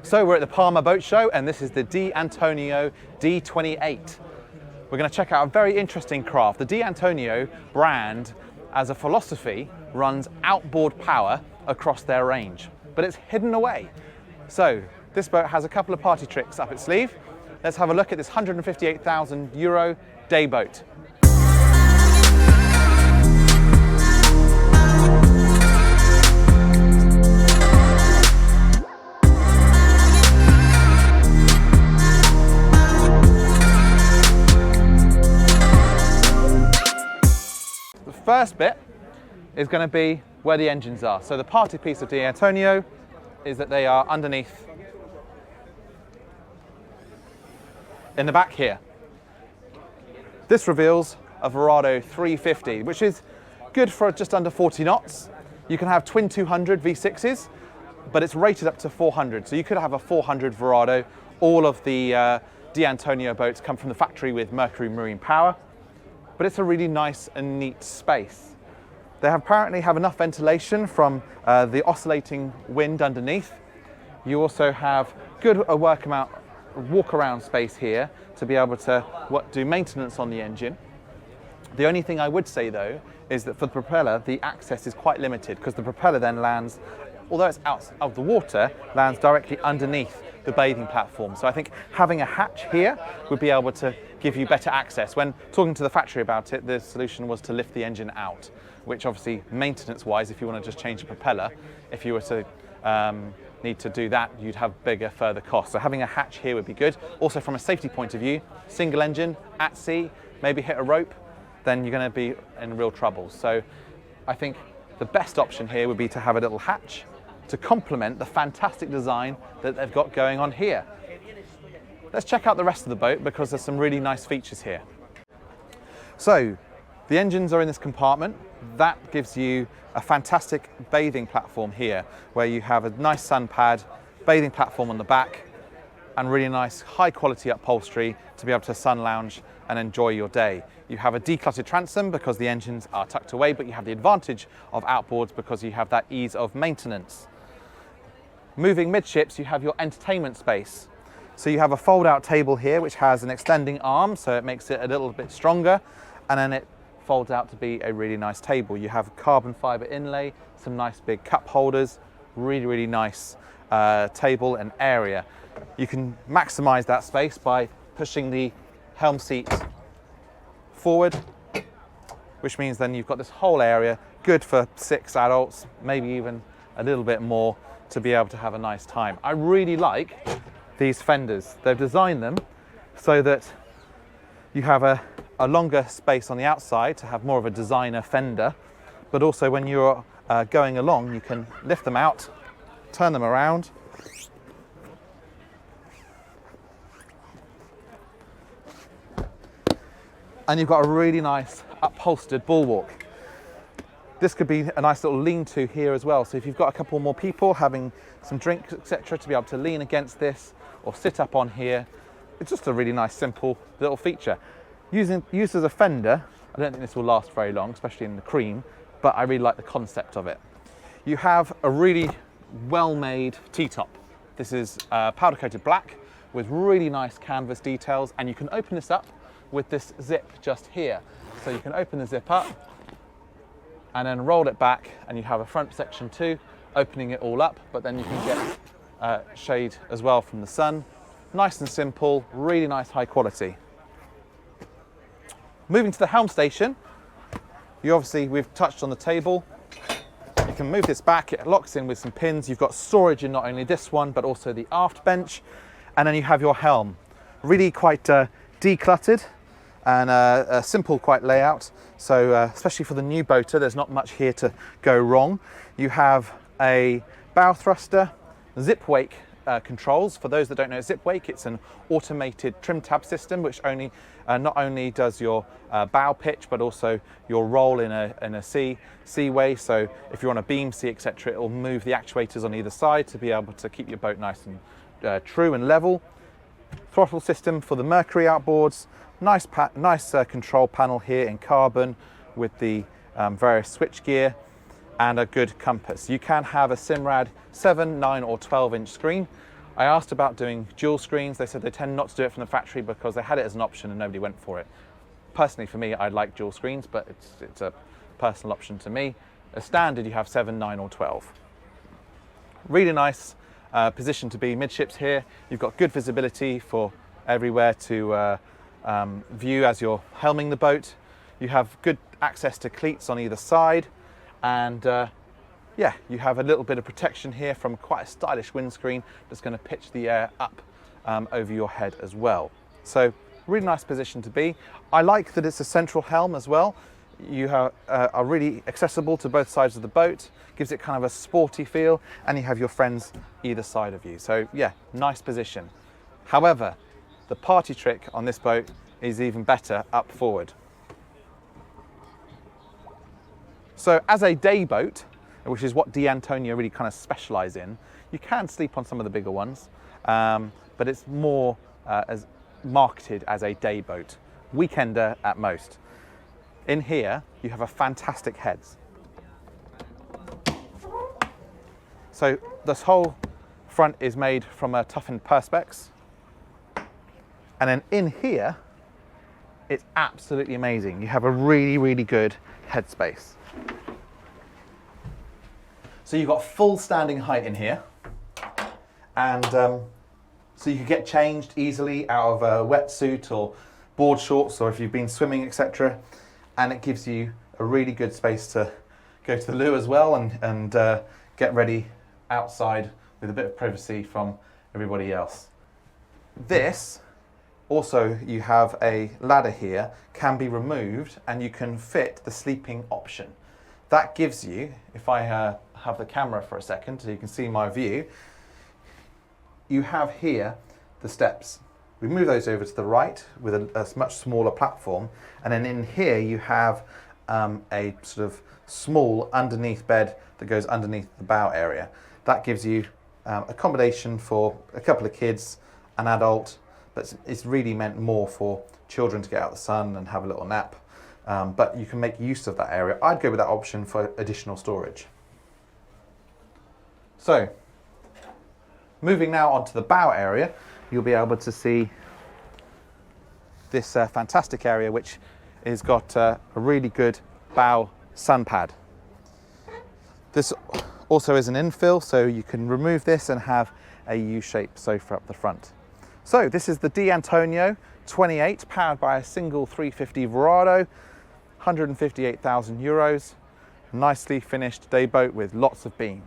So we're at the Palma Boat Show and this is the D'Antonio D28. We're going to check out a very interesting craft. The D'Antonio brand, as a philosophy, runs outboard power across their range, but it's hidden away. So this boat has a couple of party tricks up its sleeve. Let's have a look at this €158,000 day boat. First bit is going to be where the engines are. So the party piece of D'Antonio is that they are underneath in the back here. This reveals a Verado 350, which is good for just under 40 knots. You can have twin 200 V6s, but it's rated up to 400. So you could have a 400 Verado. All of the D'Antonio boats come from the factory with Mercury Marine power. But it's a really nice and neat space. They apparently have enough ventilation from the oscillating wind underneath. You also have good walk around space here to be able to do maintenance on the engine. The only thing I would say though is that for the propeller, the access is quite limited because the propeller then lands, although it's out of the water, lands directly underneath the bathing platform. So I think having a hatch here would be able to give you better access. When talking to the factory about it, the solution was to lift the engine out, which obviously maintenance-wise, if you want to just change the propeller, if you were to need to do that, you'd have bigger, further costs. So having a hatch here would be good. Also from a safety point of view, single engine, at sea, maybe hit a rope, then you're going to be in real trouble. So I think the best option here would be to have a little hatch to complement the fantastic design that they've got going on here. Let's check out the rest of the boat because there's some really nice features here. So the engines are in this compartment. That gives you a fantastic bathing platform here where you have a nice sun pad, bathing platform on the back, and really nice high quality upholstery to be able to sun lounge and enjoy your day. You have a decluttered transom because the engines are tucked away, but you have the advantage of outboards because you have that ease of maintenance. Moving midships, you have your entertainment space. So you have a fold-out table here which has an extending arm, so it makes it a little bit stronger, and then it folds out to be a really nice table. You have carbon fiber inlay, some nice big cup holders, really nice table and area. You can maximize that space by pushing the helm seat forward, which means then you've got this whole area, good for 6 adults, maybe even a little bit more, to be able to have a nice time. I really like these fenders. They've designed them so that you have a longer space on the outside to have more of a designer fender, but also when you're going along, you can lift them out, turn them around, and you've got a really nice upholstered bulwark. This could be a nice little lean-to here as well. So if you've got a couple more people having some drinks, etc., to be able to lean against this or sit up on here, it's just a really nice, simple little feature. Used as a fender, I don't think this will last very long, especially in the cream, but I really like the concept of it. You have a really well-made T-top. This is powder-coated black with really nice canvas details, and you can open this up with this zip just here. So you can open the zip up and then roll it back, and you have a front section too, opening it all up, but then you can get shade as well from the sun. Nice and simple, really nice high quality. Moving to the helm station, we've touched on the table. You can move this back, it locks in with some pins. You've got storage in not only this one, but also the aft bench. And then you have your helm. Really quite decluttered and a simple quite layout. So especially for the new boater, there's not much here to go wrong. You have a bow thruster, zip wake controls. For those that don't know zip wake, it's an automated trim tab system which not only does your bow pitch but also your roll in a seaway. So if you're on a beam sea, etc., it will move the actuators on either side to be able to keep your boat nice and true and level. Throttle system for the Mercury outboards. Nice control panel here in carbon with the various switch gear and a good compass. You can have a Simrad 7, 9 or 12 inch screen. I asked about doing dual screens. They said they tend not to do it from the factory because they had it as an option and nobody went for it. Personally, for me, I like dual screens, but it's a personal option to me. As standard, you have 7, 9 or 12. Really nice position to be midships here. You've got good visibility for everywhere to view as you're helming the boat. You have good access to cleats on either side, and yeah, you have a little bit of protection here from quite a stylish windscreen that's going to pitch the air up over your head as well. So really nice position to be. I like that it's a central helm as well. You are really accessible to both sides of the boat, gives it kind of a sporty feel, and you have your friends either side of you. So yeah, nice position. However, the party trick on this boat is even better up forward. So as a day boat, which is what deAntonio really kind of specialise in, you can sleep on some of the bigger ones, but it's more as marketed as a day boat, weekender at most. In here, you have a fantastic heads. So this whole front is made from a toughened perspex. And then in here, it's absolutely amazing. You have a really, really good headspace. So you've got full standing height in here. And so you can get changed easily out of a wetsuit or board shorts, or if you've been swimming, etc. And it gives you a really good space to go to the loo as well and get ready outside with a bit of privacy from everybody else. This, also you have a ladder here, can be removed and you can fit the sleeping option. That gives you, if I have the camera for a second so you can see my view, you have here the steps. We move those over to the right with a much smaller platform, and then in here you have a sort of small underneath bed that goes underneath the bow area. That gives you accommodation for a couple of kids, an adult, but it's really meant more for children to get out the sun and have a little nap. But you can make use of that area. I'd go with that option for additional storage. So, moving now onto the bow area, you'll be able to see this fantastic area which has got a really good bow sun pad. This also is an infill, so you can remove this and have a U-shaped sofa up the front. So this is the deAntonio 28, powered by a single 350 Verado, 158,000 euros, nicely finished day boat with lots of beam.